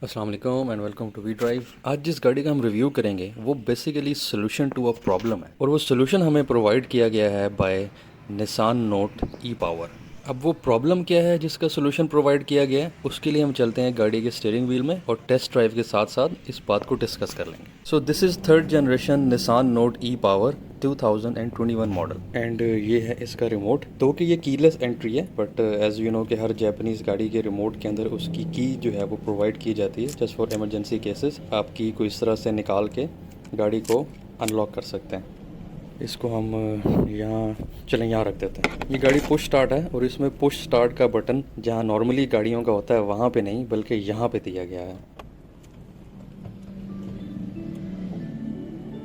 अस्सलाम वालेकुम and welcome to we drive. आज जिस गाड़ी का हम रिव्यू करेंगे वो basically solution to a problem है और वो सोल्यूशन हमें प्रोवाइड किया गया है by Nissan Note e power. अब वो प्रॉब्लम क्या है जिसका सोल्यूशन प्रोवाइड किया गया है, उसके लिए हम चलते हैं गाड़ी के स्टीयरिंग व्हील में और टेस्ट ड्राइव के साथ साथ इस बात को डिस्कस कर लेंगे। So this is third generation Nissan Note e power 2021 model and ये है इसका रिमोट। तो कि ये कीलेस एंट्री है बट एज यू नो कि हर जापानीज़ गाड़ी के रिमोट के अंदर उसकी की जो है वो प्रोवाइड की जाती है जस्ट फॉर इमरजेंसी केसेस। आप की को इस तरह से निकाल के गाड़ी को अनलॉक कर सकते हैं। इसको हम यहाँ रख देते हैं। ये गाड़ी पुश स्टार्ट है और इसमें पुश स्टार्ट का बटन जहाँ नॉर्मली गाड़ियों का होता है वहाँ पे नहीं बल्कि यहाँ पे दिया गया है।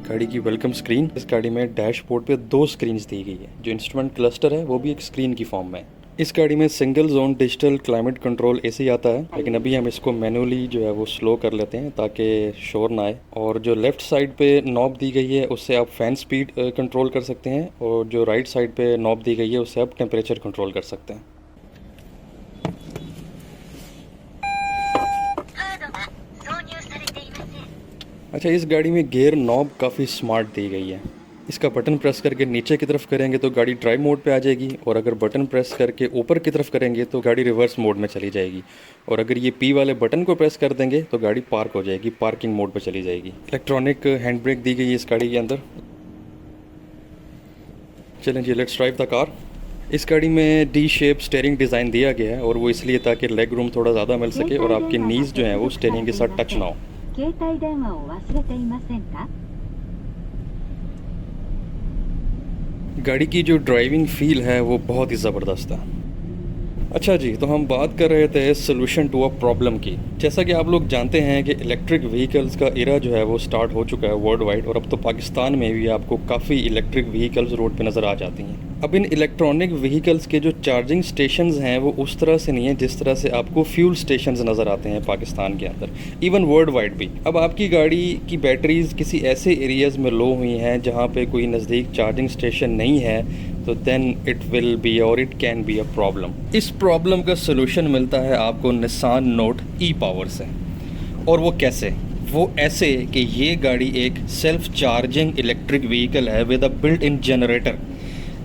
गाड़ी की वेलकम स्क्रीन। इस गाड़ी में डैशबोर्ड पे 2 स्क्रीन्स दी गई है। जो इंस्ट्रूमेंट क्लस्टर है वो भी एक स्क्रीन की फॉर्म में है। इस गाड़ी में single zone digital climate control AC आता है, लेकिन अभी हम इसको मैनुअली जो है वो स्लो कर लेते हैं ताकि शोर ना आए। और जो लेफ़्ट साइड पे नॉब दी गई है उससे आप फ़ैन स्पीड कंट्रोल कर सकते हैं और जो राइट साइड पे नॉब दी गई है उससे आप टेम्परेचर कंट्रोल कर सकते हैं। अच्छा, इस गाड़ी में गियर नॉब काफ़ी स्मार्ट दी गई है। इसका बटन प्रेस करके नीचे की तरफ करेंगे तो गाड़ी ड्राइव मोड पे आ जाएगी और अगर बटन प्रेस करके ऊपर की तरफ करेंगे तो गाड़ी रिवर्स मोड में चली जाएगी और अगर ये पी वाले बटन को प्रेस कर देंगे तो गाड़ी पार्क हो जाएगी, पार्किंग मोड पे चली जाएगी। इलेक्ट्रॉनिक हैंड ब्रेक दी गई है इस गाड़ी के अंदर। चलें जी, लेट्स ड्राइव द कार। इस गाड़ी में डी शेप स्टेयरिंग डिज़ाइन दिया गया है और वो इसलिए ताकि लेग रूम थोड़ा ज़्यादा मिल सके और आपकी नीज़ जो है वो स्टेयरिंग के साथ टच ना हो। गाड़ी की जो ड्राइविंग फील है वो बहुत ही ज़बरदस्त है। अच्छा जी, तो हम बात कर रहे थे सोल्यूशन टू अ प्रॉब्लम की। जैसा कि आप लोग जानते हैं कि इलेक्ट्रिक व्हीकल्स का एरा जो है वो स्टार्ट हो चुका है वर्ल्ड वाइड और अब तो पाकिस्तान में भी आपको काफ़ी इलेक्ट्रिक व्हीकल्स रोड पे नज़र आ जाती हैं। अब इन इलेक्ट्रॉनिक व्हीकल्स के जो चार्जिंग स्टेशंस हैं वो उस तरह से नहीं है जिस तरह से आपको फ्यूल स्टेशंस नज़र आते हैं पाकिस्तान के अंदर, इवन वर्ल्ड वाइड भी। अब आपकी गाड़ी की बैटरीज किसी ऐसे एरियाज़ में लो हुई हैं जहाँ पे कोई नज़दीक चार्जिंग स्टेशन नहीं है तो देन इट विल बी और it can be a problem. इस प्रॉब्लम का सोल्यूशन मिलता है आपको निसान नोट ई पावर से। और वो कैसे? वो ऐसे कि ये गाड़ी एक सेल्फ चार्जिंग इलेक्ट्रिक व्हीकल है with a built in generator.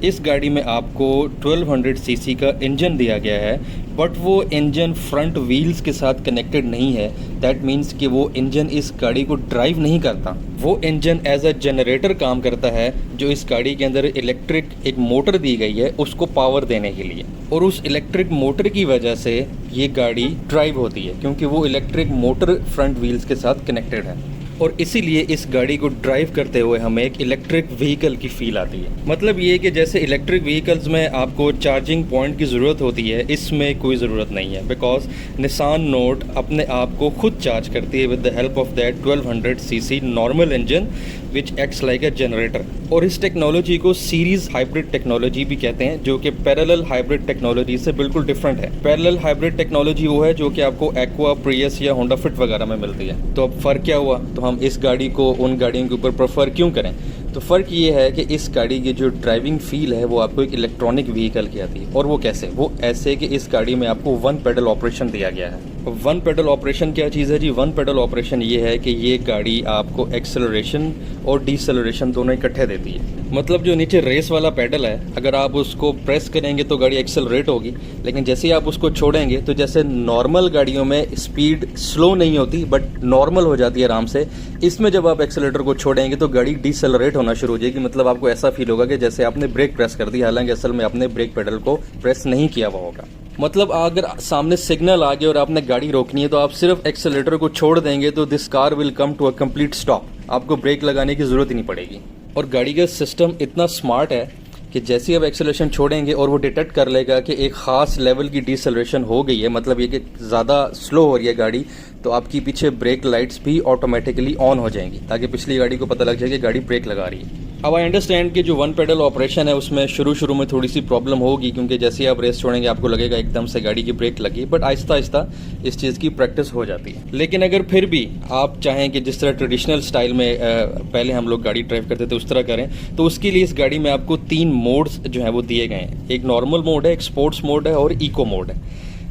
इस गाड़ी में आपको 1200 सीसी का इंजन दिया गया है बट वो इंजन फ्रंट व्हील्स के साथ कनेक्टेड नहीं है। दैट मीन्स कि वो इंजन इस गाड़ी को ड्राइव नहीं करता। वो इंजन एज अ जनरेटर काम करता है जो इस गाड़ी के अंदर इलेक्ट्रिक एक मोटर दी गई है उसको पावर देने के लिए, और उस इलेक्ट्रिक मोटर की वजह से ये गाड़ी ड्राइव होती है क्योंकि वो इलेक्ट्रिक मोटर फ्रंट व्हील्स के साथ कनेक्टेड है और इसीलिए इस गाड़ी को ड्राइव करते हुए हमें एक इलेक्ट्रिक व्हीकल की फील आती है। मतलब ये कि जैसे इलेक्ट्रिक व्हीकल्स में आपको चार्जिंग पॉइंट की ज़रूरत होती है, इसमें कोई ज़रूरत नहीं है बिकॉज निसान नोट अपने आप को खुद चार्ज करती है with the help of that 1200 CC normal engine which acts like a generator. और इस टेक्नोलॉजी को सीरीज हाइब्रिड टेक्नोलॉजी भी कहते हैं जो कि पैरेलल हाइब्रिड टेक्नोलॉजी से बिल्कुल डिफरेंट है। पैरेलल हाइब्रिड टेक्नोलॉजी वो है जो कि आपको एक्वा, प्रियस या होंडा फिट वगैरह में मिलती है। तो अब फ़र्क क्या हुआ? तो हम इस गाड़ी को उन गाड़ियों के ऊपर प्रेफर क्यों करें? तो फ़र्क ये है कि इस गाड़ी की जो ड्राइविंग फील है वो आपको एक इलेक्ट्रॉनिक व्हीकल की आती है। और वो कैसे? वो ऐसे कि इस गाड़ी में आपको 1 पेडल ऑपरेशन दिया गया है। 1 पेडल ऑपरेशन क्या चीज़ है जी? 1 पेडल ऑपरेशन ये है कि ये गाड़ी आपको एक्सेलरेशन और डिसेलरेशन दोनों इकट्ठे देती है। मतलब जो नीचे रेस वाला पेडल है, अगर आप उसको प्रेस करेंगे तो गाड़ी एक्सेलरेट होगी, लेकिन जैसे ही आप उसको छोड़ेंगे तो जैसे नॉर्मल गाड़ियों में स्पीड स्लो नहीं होती बट नॉर्मल हो जाती है आराम से, इसमें जब आप एक्सेलेटर को छोड़ेंगे तो गाड़ी डिसेलरेट होना शुरू हो जाएगी। मतलब आपको ऐसा फील होगा कि जैसे आपने ब्रेक प्रेस कर दी, हालांकि असल में आपने ब्रेक पेडल को प्रेस नहीं किया हुआ होगा। मतलब अगर सामने सिग्नल आ गया और आपने गाड़ी रोकनी है तो आप सिर्फ एक्सेलेटर को छोड़ देंगे तो this car will come to a complete stop. आपको ब्रेक लगाने की ज़रूरत ही नहीं पड़ेगी। और गाड़ी का सिस्टम इतना स्मार्ट है कि जैसे ही आप एक्सेलरेशन छोड़ेंगे और वो डिटेक्ट कर लेगा कि एक ख़ास लेवल की डिसेलरेशन हो गई है, मतलब ये कि ज़्यादा स्लो हो रही है गाड़ी, तो आपकी पीछे ब्रेक लाइट्स भी ऑटोमेटिकली ऑन हो जाएंगी ताकि पिछली गाड़ी को पता लग जाए कि गाड़ी ब्रेक लगा रही है। अब आई अंडरस्टैंड कि जो 1 पेडल ऑपरेशन है उसमें शुरू में थोड़ी सी प्रॉब्लम होगी क्योंकि जैसे ही आप रेस छोड़ेंगे आपको लगेगा एकदम से गाड़ी की ब्रेक लगी, बट आहिस्ता आहिस्ता इस चीज़ की प्रैक्टिस हो जाती है। लेकिन अगर फिर भी आप चाहें कि जिस तरह ट्रेडिशनल स्टाइल में पहले हम लोग गाड़ी ड्राइव करते थे उस तरह करें, तो उसके लिए इस गाड़ी में आपको 3 मोड्स जो हैं वो दिए गए हैं। एक नॉर्मल मोड है, एक स्पोर्ट्स मोड है और इको मोड है।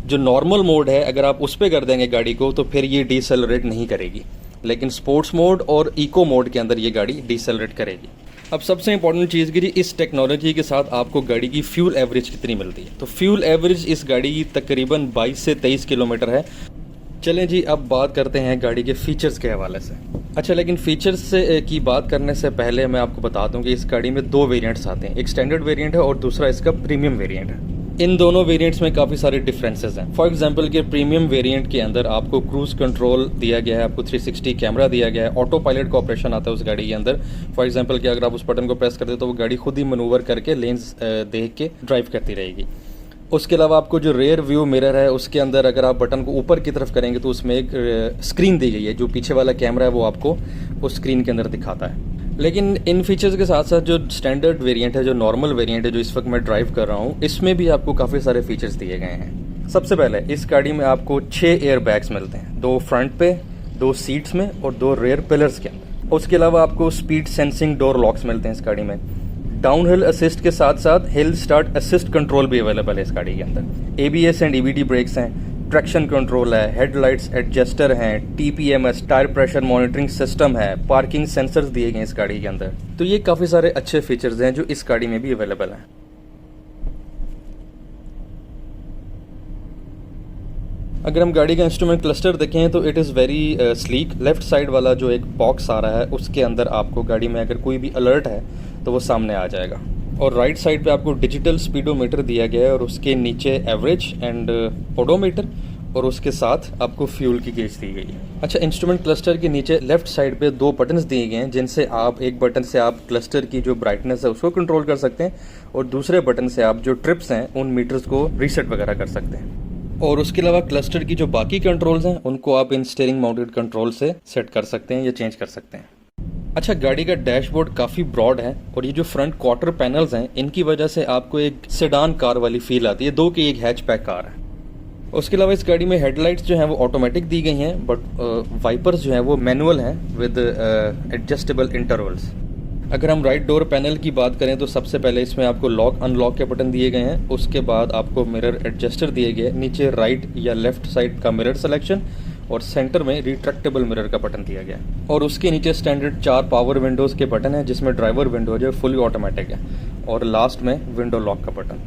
जो नॉर्मल मोड है अगर आप उस पर कर देंगे गाड़ी को तो फिर ये डिसेलरेट नहीं करेगी, लेकिन स्पोर्ट्स मोड और इको मोड के अंदर ये गाड़ी डिसेलरेट करेगी। अब सबसे इंपॉर्टेंट चीज़ की जी, इस टेक्नोलॉजी के साथ आपको गाड़ी की फ्यूल एवरेज कितनी मिलती है। तो फ्यूल एवरेज इस गाड़ी की तकरीबन 22 से 23 किलोमीटर है। चलें जी, अब बात करते हैं गाड़ी के फीचर्स के हवाले से। अच्छा, लेकिन फीचर्स से की बात करने से पहले मैं आपको बता दूं कि इस गाड़ी में दो वेरिएंट्स आते हैं, एक स्टैंडर्ड वेरिएंट है और दूसरा इसका प्रीमियम वेरिएंट है। इन दोनों वेरिएंट्स में काफ़ी सारे डिफरेंसेस हैं। फॉर एग्जांपल के प्रीमियम वेरिएंट के अंदर आपको क्रूज कंट्रोल दिया गया है, आपको 360 कैमरा दिया गया है, ऑटो पायलट का ऑपरेशन आता है उस गाड़ी के अंदर। फॉर एग्जांपल कि अगर आप उस बटन को प्रेस करते तो वो गाड़ी खुद ही मनूवर करके लेंस देख के ड्राइव करती रहेगी। उसके अलावा आपको जो रेयर व्यू मिरर है उसके अंदर अगर आप बटन को ऊपर की तरफ करेंगे तो उसमें एक स्क्रीन दी गई है, जो पीछे वाला कैमरा है वो आपको उस स्क्रीन के अंदर दिखाता है। लेकिन इन फीचर्स के साथ साथ जो स्टैंडर्ड वेरिएंट है, जो नॉर्मल वेरिएंट है, जो इस वक्त मैं ड्राइव कर रहा हूँ, इसमें भी आपको काफ़ी सारे फीचर्स दिए गए हैं। सबसे पहले इस गाड़ी में आपको 6 एयर बैग्स मिलते हैं, 2 फ्रंट पे, 2 सीट्स में और 2 रेयर पिलर्स के अंदर। उसके अलावा आपको स्पीड सेंसिंग डोर लॉक्स मिलते हैं इस गाड़ी में। डाउन हिल असिस्ट के साथ साथ हिल स्टार्ट असिस्ट कंट्रोल भी अवेलेबल है इस गाड़ी के अंदर। ABS एंड EBD ब्रेक्स हैं, ट्रैक्शन कंट्रोल है, हेडलाइट्स एडजस्टर हैं, TPMS tyre pressure monitoring system है, पार्किंग सेंसर्स दिए गए इस गाड़ी के अंदर। तो ये काफ़ी सारे अच्छे फीचर्स हैं जो इस गाड़ी में भी अवेलेबल हैं। अगर हम गाड़ी का इंस्ट्रूमेंट क्लस्टर देखें तो it is very sleek. Left side वाला जो एक बॉक्स आ रहा है उसके अंदर आपको गाड़ी में अगर कोई भी अलर्ट है तो वो सामने आ जाएगा। और राइट साइड पे आपको डिजिटल स्पीडोमीटर दिया गया है और उसके नीचे एवरेज एंड ओडोमीटर और उसके साथ आपको फ्यूल की गेज दी गई है। अच्छा, इंस्ट्रूमेंट क्लस्टर के नीचे लेफ्ट साइड पे 2 बटन्स दिए गए हैं जिनसे आप एक बटन से आप क्लस्टर की जो ब्राइटनेस है उसको कंट्रोल कर सकते हैं और दूसरे बटन से आप जो ट्रिप्स हैं उन मीटर्स को रीसेट वगैरह कर सकते हैं। और उसके अलावा क्लस्टर की जो बाकी कंट्रोल्स हैं उनको आप इन स्टीयरिंग माउंटेड कंट्रोल से सेट कर सकते हैं या चेंज कर सकते हैं। अच्छा, गाड़ी का डैशबोर्ड काफ़ी ब्रॉड है और ये जो फ्रंट क्वार्टर पैनल्स हैं इनकी वजह से आपको एक सेडान कार वाली फील आती है, 2 की एक हैचबैक कार है। उसके अलावा इस गाड़ी में हेडलाइट्स जो हैं वो ऑटोमेटिक दी गई हैं, बट वाइपर्स जो हैं वो मैनुअल हैं विद एडजस्टेबल इंटरवल्स। अगर हम राइट डोर पैनल की बात करें तो सबसे पहले इसमें आपको लॉक अनलॉक के बटन दिए गए हैं। उसके बाद आपको मिरर एडजस्टर दिए गए, नीचे राइट या लेफ्ट साइड का मिरर सिलेक्शन और सेंटर में रिट्रैक्टेबल मिरर का बटन दिया गया है। और उसके नीचे स्टैंडर्ड 4 पावर विंडोज़ के बटन है जिसमें ड्राइवर विंडो जो फुली ऑटोमेटिक है और लास्ट में विंडो लॉक का बटन।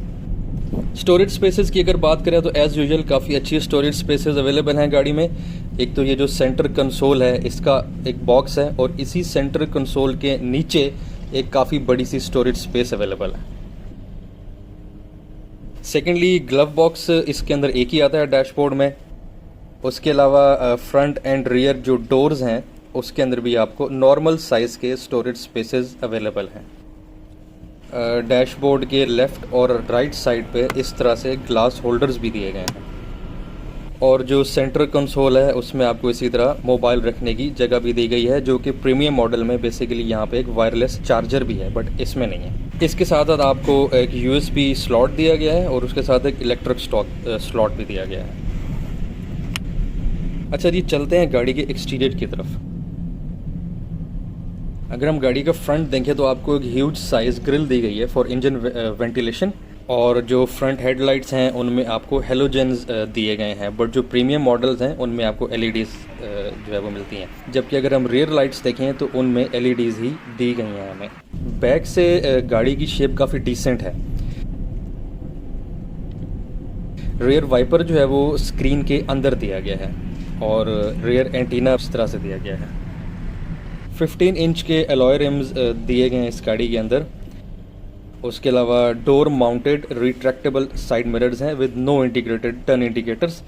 स्टोरेज स्पेसेस की अगर बात करें तो एज़ यूजुअल काफ़ी अच्छी स्टोरेज स्पेसेस अवेलेबल हैं गाड़ी में। एक तो ये जो सेंटर कंसोल है इसका एक बॉक्स है और इसी सेंटर कंसोल के नीचे एक काफ़ी बड़ी सी स्टोरेज स्पेस अवेलेबल है। सेकेंडली ग्लव बॉक्स इसके अंदर एक ही आता है डैशबोर्ड में। उसके अलावा फ्रंट एंड रियर जो डोर्स हैं उसके अंदर भी आपको नॉर्मल साइज़ के स्टोरेज स्पेसेस अवेलेबल हैं। डैशबोर्ड के लेफ़्ट और राइट साइड पे इस तरह से ग्लास होल्डर्स भी दिए गए हैं और जो सेंटर कंसोल है उसमें आपको इसी तरह मोबाइल रखने की जगह भी दी गई है, जो कि प्रीमियम मॉडल में बेसिकली यहाँ पे एक वायरलेस चार्जर भी है बट इसमें नहीं है। इसके साथ साथ आपको एक USB स्लॉट दिया गया है और उसके साथ एक इलेक्ट्रिक स्लॉट भी दिया गया है। अच्छा जी, चलते हैं गाड़ी के एक्सटीरियर की तरफ। अगर हम गाड़ी का फ्रंट देखें तो आपको एक ह्यूज साइज ग्रिल दी गई है फॉर इंजन वेंटिलेशन और जो फ्रंट हेडलाइट्स हैं उनमें आपको हेलोजेंस दिए गए हैं, बट जो प्रीमियम मॉडल्स हैं उनमें आपको LEDs जो है वो मिलती हैं। जबकि अगर हम रियर लाइट्स देखें तो उनमें LEDs ही दी गई हैं हमें। बैक से गाड़ी की शेप काफ़ी डिसेंट है। रियर वाइपर जो है वो स्क्रीन के अंदर दिया गया है और रियर एंटीना इस तरह से दिया गया है। 15 इंच के अलॉय रिम्स दिए गए हैं इस गाड़ी के अंदर। उसके अलावा door mounted retractable side mirrors हैं with no integrated turn indicators.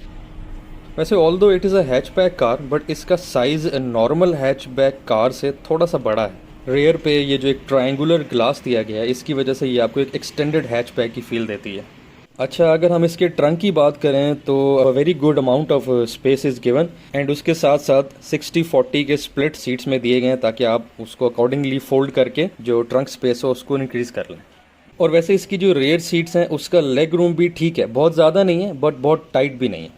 वैसे although it is a hatchback car but इसका साइज़ नॉर्मल हैचबैक कार से थोड़ा सा बड़ा है। रेयर पे ये जो एक ट्रायंगुलर ग्लास दिया गया है इसकी वजह से ये आपको एक एक्सटेंडेड हैचबैक की फील देती है। अच्छा, अगर हम इसके ट्रंक की बात करें तो very good amount of space is given and उसके साथ साथ 60-40 के स्प्लिट सीट्स में दिए गए हैं ताकि आप उसको अकॉर्डिंगली फोल्ड करके जो ट्रंक स्पेस हो उसको इंक्रीज़ कर लें। और वैसे इसकी जो रेयर सीट्स हैं उसका लेग रूम भी ठीक है, बहुत ज़्यादा नहीं है बट बहुत टाइट भी नहीं है।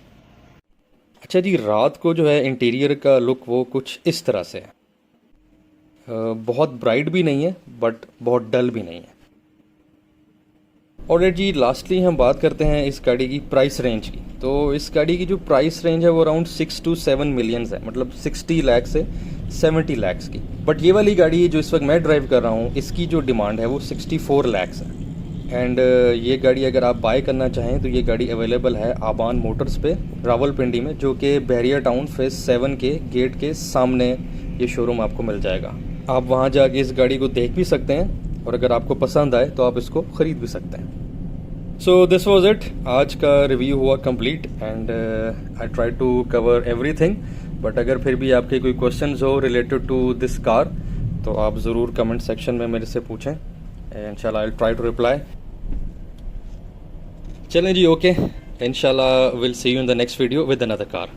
अच्छा जी, रात को जो है इंटीरियर का लुक वो कुछ इस तरह से है, बहुत ब्राइट भी नहीं है बट बहुत डल भी नहीं है। और जी लास्टली हम बात करते हैं इस गाड़ी की प्राइस रेंज की। तो इस गाड़ी की जो प्राइस रेंज है वो अराउंड 6 to 7 मिलियंस है, मतलब 60 लाख से 70 लाख की। बट ये वाली गाड़ी जो इस वक्त मैं ड्राइव कर रहा हूँ, इसकी जो डिमांड है वो 64 लाख है। एंड ये गाड़ी अगर आप बाय करना चाहें तो ये गाड़ी अवेलेबल है आबान मोटर्स पे रावलपिंडी में, जो कि बैरियर टाउन फेज़ 7 के गेट के सामने ये शोरूम आपको मिल जाएगा। आप वहाँ जाके इस गाड़ी को देख भी सकते हैं और अगर आपको पसंद आए तो आप इसको ख़रीद भी सकते हैं। सो दिस वॉज इट, आज का रिव्यू हुआ complete and I try to cover everything. But अगर फिर भी आपके कोई क्वेश्चंस हो रिलेटेड टू दिस कार तो आप ज़रूर कमेंट सेक्शन में मेरे से पूछें, इंशाल्लाह I will try to reply. चलें जी, ओके, इंशाल्लाह will see you in the next video with another car.